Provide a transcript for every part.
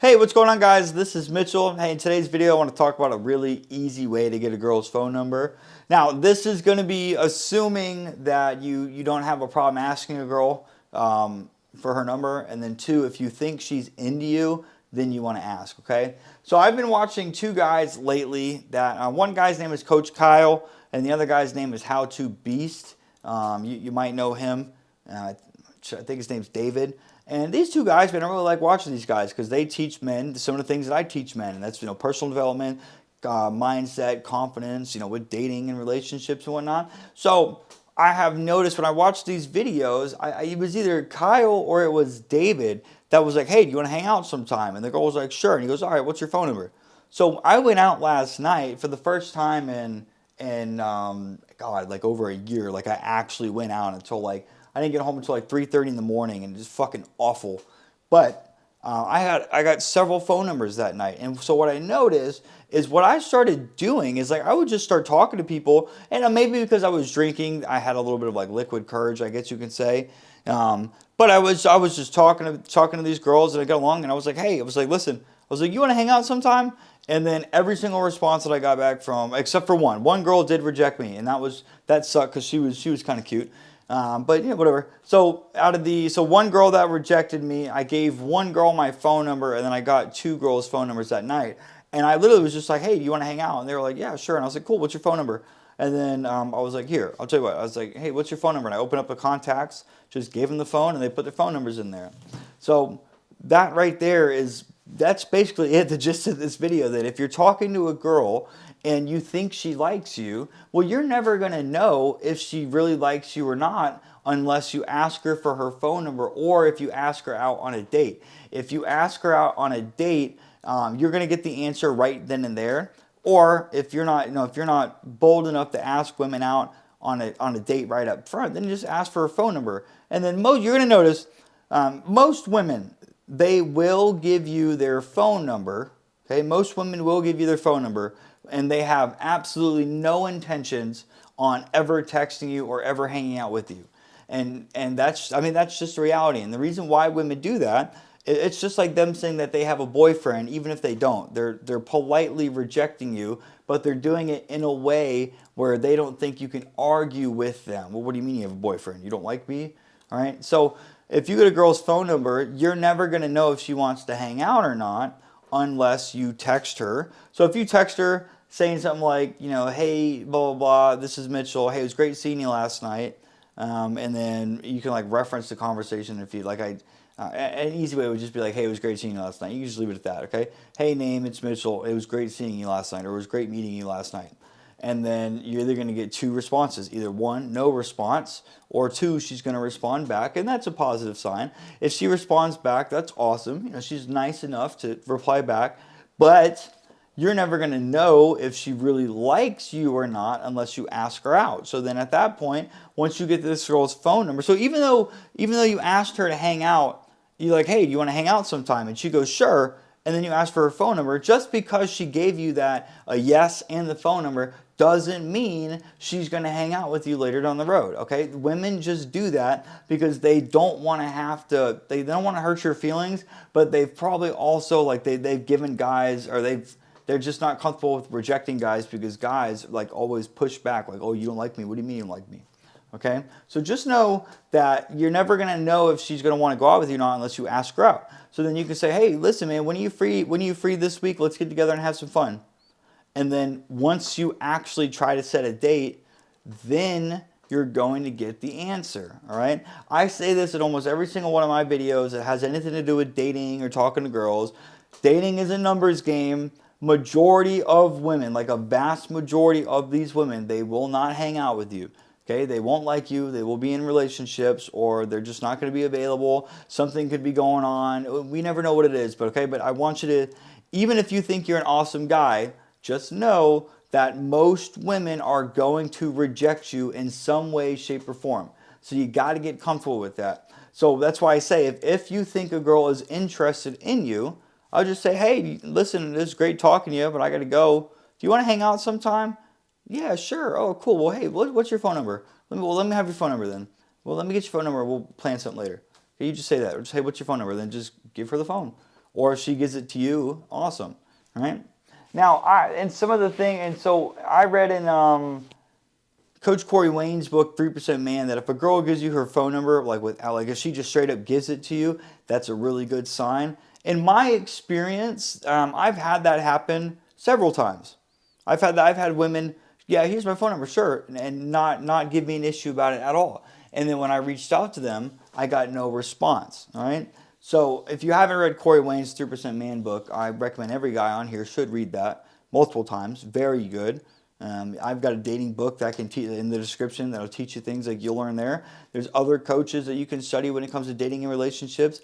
Hey, what's going on, guys? This is Mitchell. Hey, in today's video, I want to talk about a really easy way to get a girl's phone number. Now, this is going to be assuming that you don't have a problem asking a girl for her number, and then two, if you think she's into you, then you want to ask, okay? So I've been watching two guys lately that one guy's name is Coach Kyle, and the other guy's name is How to Beast. You might know him. I think his name's David. And these two guys, man, I really like watching these guys because they teach men some of the things that I teach men, and that's personal development, mindset, confidence, with dating and relationships and whatnot. So I have noticed when I watch these videos, it was either Kyle or it was David that was like, "Hey, do you want to hang out sometime?" And the girl was like, "Sure." And he goes, "All right, what's your phone number?" So I went out last night for the first time in God, like over a year. Like I actually went out until like I didn't get home until like 3:30 in the morning, and just fucking awful. But I got several phone numbers that night, and so what I noticed is what I started doing is like I would just start talking to people, and maybe because I was drinking, I had a little bit of like liquid courage, I guess you can say. But I was just talking to these girls, and I got along, and I was like, hey, I was like, listen, I was like, you want to hang out sometime? And then every single response that I got back from, except for one girl did reject me, and that sucked because she was kind of cute. But whatever. So one girl that rejected me, I gave one girl my phone number, and then I got two girls' phone numbers that night. And I literally was just like, "Hey, do you want to hang out?" And they were like, "Yeah, sure." And I was like, "Cool. What's your phone number?" And then I was like, "Here, I'll tell you what." I was like, "Hey, what's your phone number?" And I opened up the contacts, just gave them the phone, and they put their phone numbers in there. So that right there that's basically it, the gist of this video. That if you're talking to a girl and you think she likes you, well, you're never going to know if she really likes you or not unless you ask her for her phone number, or if you ask her out on a date. If you ask her out on a date, you're going to get the answer right then and there. Or if you're not, if you're not bold enough to ask women out on a date right up front, then just ask for her phone number. And then you're going to notice most women, they will give you their phone number. Okay, most women will give you their phone number, and they have absolutely no intentions on ever texting you or ever hanging out with you. And that's just the reality. And the reason why women do that, it's just like them saying that they have a boyfriend, even if they don't. They're politely rejecting you, but they're doing it in a way where they don't think you can argue with them. Well, what do you mean you have a boyfriend? You don't like me? All right. So if you get a girl's phone number, you're never going to know if she wants to hang out or not unless you text her. So if you text her saying something like, hey, blah, blah, blah, this is Mitchell. Hey, it was great seeing you last night. And then you can like reference the conversation if you like. An easy way would just be like, hey, it was great seeing you last night. You can just leave it at that, okay? Hey, name, it's Mitchell. It was great seeing you last night, or it was great meeting you last night. And then you're either going to get two responses. Either one, no response, or two, she's going to respond back, and that's a positive sign. If she responds back, that's awesome. She's nice enough to reply back, but you're never going to know if she really likes you or not unless you ask her out. So then at that point, once you get this girl's phone number, so even though you asked her to hang out, you're like, hey, do you want to hang out sometime? And she goes, sure. And then you ask for her phone number. Just because she gave you that, a yes and the phone number, doesn't mean she's going to hang out with you later down the road, okay? Women just do that because they don't want to they don't want to hurt your feelings, but they've probably also, like, they've given guys, or they're just not comfortable with rejecting guys because guys, like, always push back, like, oh, you don't like me? What do you mean you don't like me? Okay, so just know that you're never gonna know if she's gonna want to go out with you or not unless you ask her out. So then you can say, hey, listen, man, when are you free? When are you free this week? Let's get together and have some fun. And then once you actually try to set a date, then you're going to get the answer. All right. I say this in almost every single one of my videos that has anything to do with dating or talking to girls. Dating is a numbers game. Majority of women, like a vast majority of these women, they will not hang out with you. Okay, they won't like you, they will be in relationships, or they're just not going to be available. Something could be going on. We never know what it is, but I want you to, even if you think you're an awesome guy, just know that most women are going to reject you in some way, shape, or form. So you got to get comfortable with that. So that's why I say, if you think a girl is interested in you, I'll just say, hey, listen, it's great talking to you, but I got to go. Do you want to hang out sometime? Yeah, sure. Oh, cool. Well, hey, what's your phone number? Let me have your phone number then. Well, let me get your phone number. We'll plan something later. Okay, you just say that. Or just, hey, what's your phone number? Then just give her the phone. Or if she gives it to you, awesome, right? Now, and some of the thing, and so I read in Coach Corey Wayne's book, 3% Man, that if a girl gives you her phone number, like if she just straight up gives it to you, that's a really good sign. In my experience, I've had that happen several times. I've had women, yeah, here's my phone number, sure, and not give me an issue about it at all. And then when I reached out to them, I got no response. All right. So if you haven't read Corey Wayne's 3% Man book, I recommend every guy on here should read that multiple times. Very good. I've got a dating book that I can teach in the description that'll teach you things like you'll learn there. There's other coaches that you can study when it comes to dating and relationships.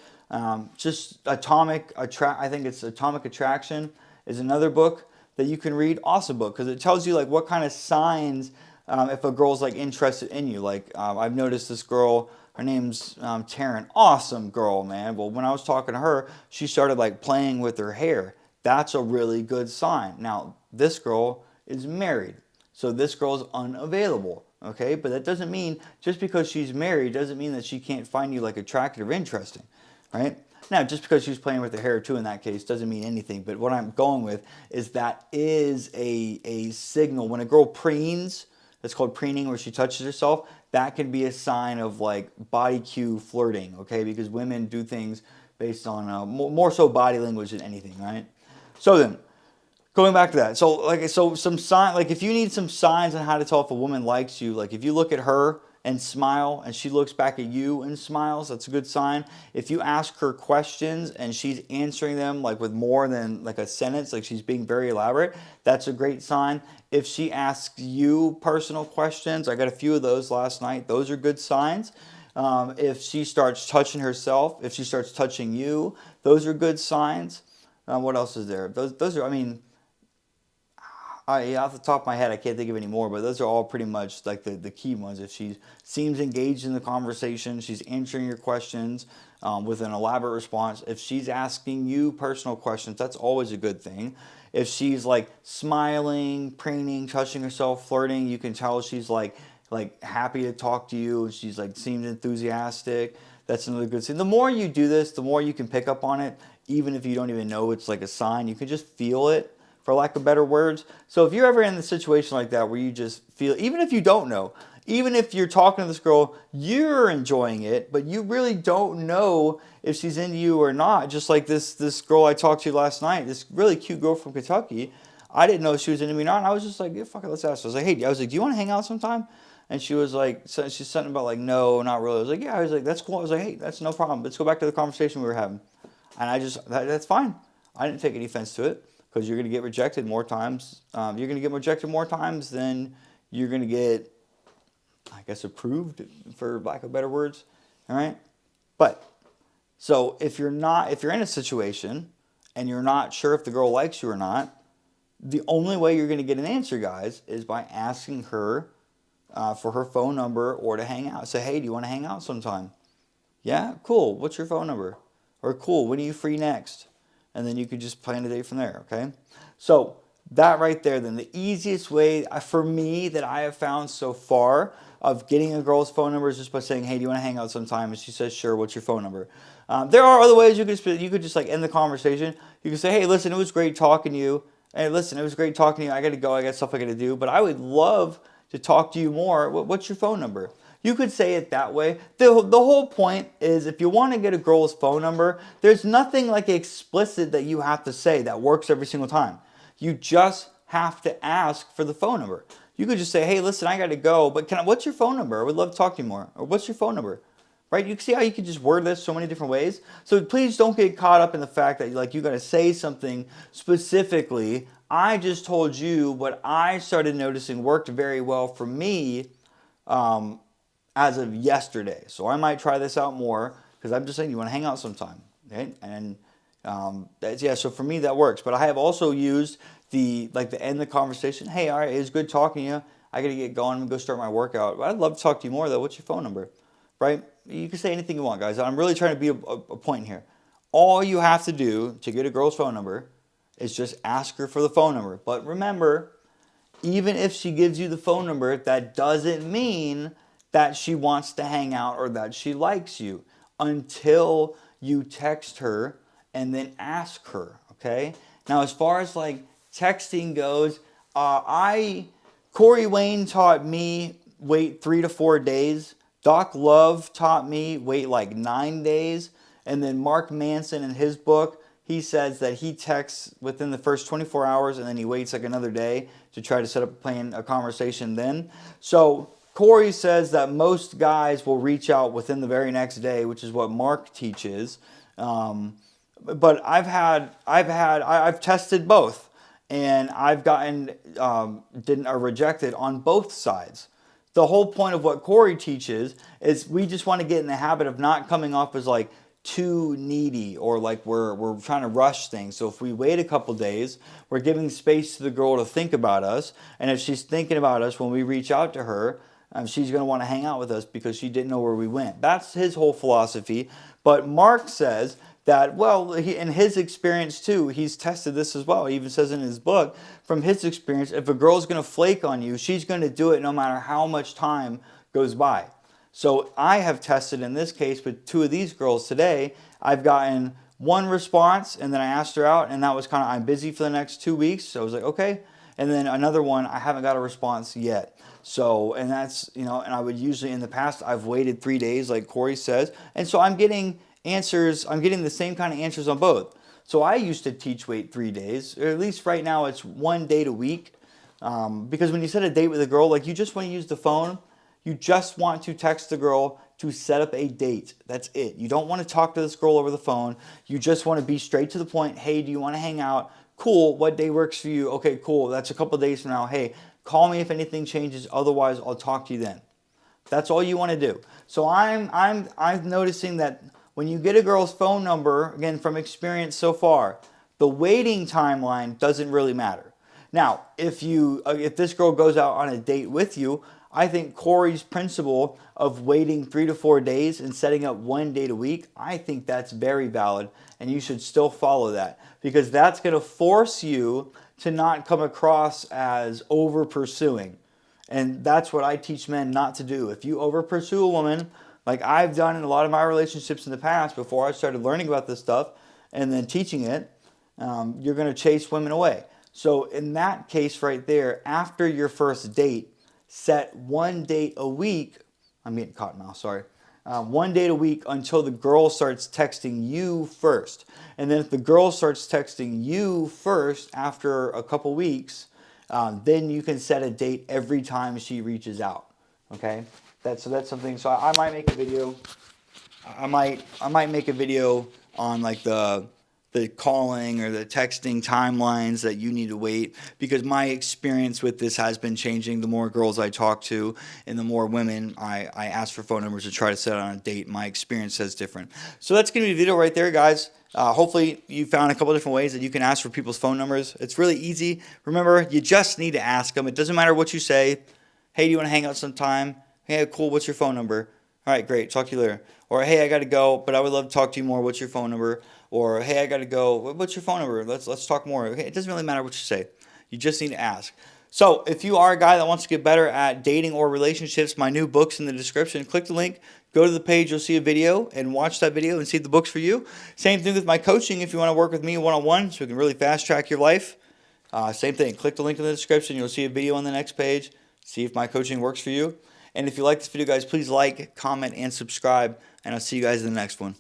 Just I think it's Atomic Attraction is another book that you can read. Awesome book because it tells you like what kind of signs if a girl's like interested in you. Like I've noticed this girl. Her name's Taryn. Awesome girl, man. Well, when I was talking to her, she started like playing with her hair. That's a really good sign. Now, this girl is married. So this girl is unavailable. Okay, but that doesn't mean just because she's married doesn't mean that she can't find you like attractive or interesting, right? Now, just because she's playing with her hair too in that case doesn't mean anything. But what I'm going with is that is a signal. When a girl preens, that's called preening, where she touches herself, that can be a sign of like body cue flirting, okay? Because women do things based on more so body language than anything, right? So then, going back to that, so some sign, like if you need some signs on how to tell if a woman likes you, like if you look at her and smile and she looks back at you and smiles, that's a good sign. If you ask her questions and she's answering them like with more than like a sentence, like she's being very elaborate, that's a great sign. If she asks you personal questions, I got a few of those last night, those are good signs. If she starts touching herself, if she starts touching you, those are good signs. What else is there? Those are, I mean, off the top of my head, I can't think of any more, but those are all pretty much like the key ones. If she seems engaged in the conversation, she's answering your questions with an elaborate response. If she's asking you personal questions, that's always a good thing. If she's like smiling, preening, touching herself, flirting, you can tell she's like happy to talk to you. She's like seems enthusiastic. That's another good sign. The more you do this, the more you can pick up on it, even if you don't even know it's like a sign. You can just feel it, for lack of better words. So if you're ever in a situation like that where you just feel, even if you don't know, even if you're talking to this girl, you're enjoying it, but you really don't know if she's into you or not. Just like this girl I talked to last night, this really cute girl from Kentucky. I didn't know if she was into me or not. And I was just like, yeah, fuck it, let's ask her. I was like, hey, do you want to hang out sometime? And she was like, she's something about like, no, not really. I was like, yeah. I was like, that's cool. I was like, hey, that's no problem. Let's go back to the conversation we were having. And that's fine. I didn't take any offense to it. Because you're going to get rejected more times. You're going to get rejected more times than you're going to get, I guess, approved, for lack of better words. All right? But, so if you're in a situation and you're not sure if the girl likes you or not, the only way you're going to get an answer, guys, is by asking her for her phone number or to hang out. Say, hey, do you want to hang out sometime? Yeah? Cool. What's your phone number? Or cool, when are you free next? And then you could just plan a date from there, okay? So that right there, then the easiest way for me that I have found so far of getting a girl's phone number is just by saying, hey, do you want to hang out sometime? And she says, sure, what's your phone number? There are other ways you could just like end the conversation. You could say, hey, listen, it was great talking to you. Hey, listen, it was great talking to you. I got to go. I got stuff I got to do. But I would love to talk to you more. What's your phone number? You could say it that way. The whole point is if you want to get a girl's phone number, there's nothing like explicit that you have to say that works every single time. You just have to ask for the phone number. You could just say, hey, listen, I got to go, but what's your phone number? I would love to talk to you more. Or what's your phone number? Right? You can see how you can just word this so many different ways. So please don't get caught up in the fact that like you got to say something specifically. I just told you what I started noticing worked very well for me as of yesterday. So I might try this out more because I'm just saying you want to hang out sometime. Okay? And so for me that works. But I have also used the end of the conversation. Hey, all right, it was good talking to you. I got to get going. I'm going to go start my workout. I'd love to talk to you more though. What's your phone number? Right? You can say anything you want, guys. I'm really trying to be a point here. All you have to do to get a girl's phone number is just ask her for the phone number. But remember, even if she gives you the phone number, that doesn't mean that she wants to hang out or that she likes you until you text her and then ask her, okay? Now, as far as like texting goes, Corey Wayne taught me wait 3 to 4 days. Doc Love taught me wait like 9 days. And then Mark Manson in his book, he says that he texts within the first 24 hours and then he waits like another day to try to set up a conversation then. So Corey says that most guys will reach out within the very next day, which is what Mark teaches. But I've tested both, and I've gotten rejected on both sides. The whole point of what Corey teaches is we just want to get in the habit of not coming off as like too needy or like we're trying to rush things. So if we wait a couple days, we're giving space to the girl to think about us, and if she's thinking about us when we reach out to her, she's going to want to hang out with us because she didn't know where we went. That's his whole philosophy. But Mark says that, well, in his experience too, he's tested this as well. He even says in his book, from his experience, if a girl's going to flake on you, she's going to do it no matter how much time goes by. So I have tested in this case with 2 of these girls today. I've gotten one response, and then I asked her out, and that was kind of, I'm busy for the next 2 weeks. So I was like, okay. And then another one, I haven't got a response yet. So, and that's, and I would usually, in the past, I've waited 3 days, like Corey says. And so I'm getting answers, I'm getting the same kind of answers on both. So I used to teach wait 3 days, or at least right now it's 1 date a week. Because when you set a date with a girl, like you just want to use the phone, you just want to text the girl to set up a date. That's it. You don't want to talk to this girl over the phone. You just want to be straight to the point. Hey, do you want to hang out? Cool. What day works for you? Okay, cool. That's a couple days from now. Hey, call me if anything changes. Otherwise, I'll talk to you then. That's all you want to do. So I'm noticing that when you get a girl's phone number, again from experience so far, the waiting timeline doesn't really matter. Now, if this girl goes out on a date with you, I think Corey's principle of waiting 3 to 4 days and setting up 1 date a week, I think that's very valid, and you should still follow that, because that's going to force you to not come across as over pursuing. And that's what I teach men not to do. If you over pursue a woman, like I've done in a lot of my relationships in the past before I started learning about this stuff and then teaching it, you're going to chase women away. So in that case right there, after your first date, set 1 date a week. I'm getting caught now, sorry. 1 date a week until the girl starts texting you first. And then if the girl starts texting you first after a couple weeks, then you can set a date every time she reaches out. Okay? That's something. So I might make a video. I might make a video on like the calling or the texting timelines that you need to wait, because my experience with this has been changing. The more girls I talk to and the more women I ask for phone numbers to try to set on a date, my experience says different. So that's going to be the video right there, guys. Hopefully you found a couple different ways that you can ask for people's phone numbers. It's really easy. Remember, you just need to ask them. It doesn't matter what you say. Hey, do you want to hang out sometime? Hey, cool, what's your phone number? All right, great, talk to you later. Or, hey, I got to go, but I would love to talk to you more. What's your phone number? Or, hey, I got to go. What's your phone number? Let's talk more. Okay, it doesn't really matter what you say. You just need to ask. So if you are a guy that wants to get better at dating or relationships, my new book's in the description. Click the link, go to the page, you'll see a video, and watch that video and see the books for you. Same thing with my coaching. If you want to work with me one-on-one so we can really fast-track your life, same thing. Click the link in the description. You'll see a video on the next page. See if my coaching works for you. And if you like this video, guys, please like, comment, and subscribe. And I'll see you guys in the next one.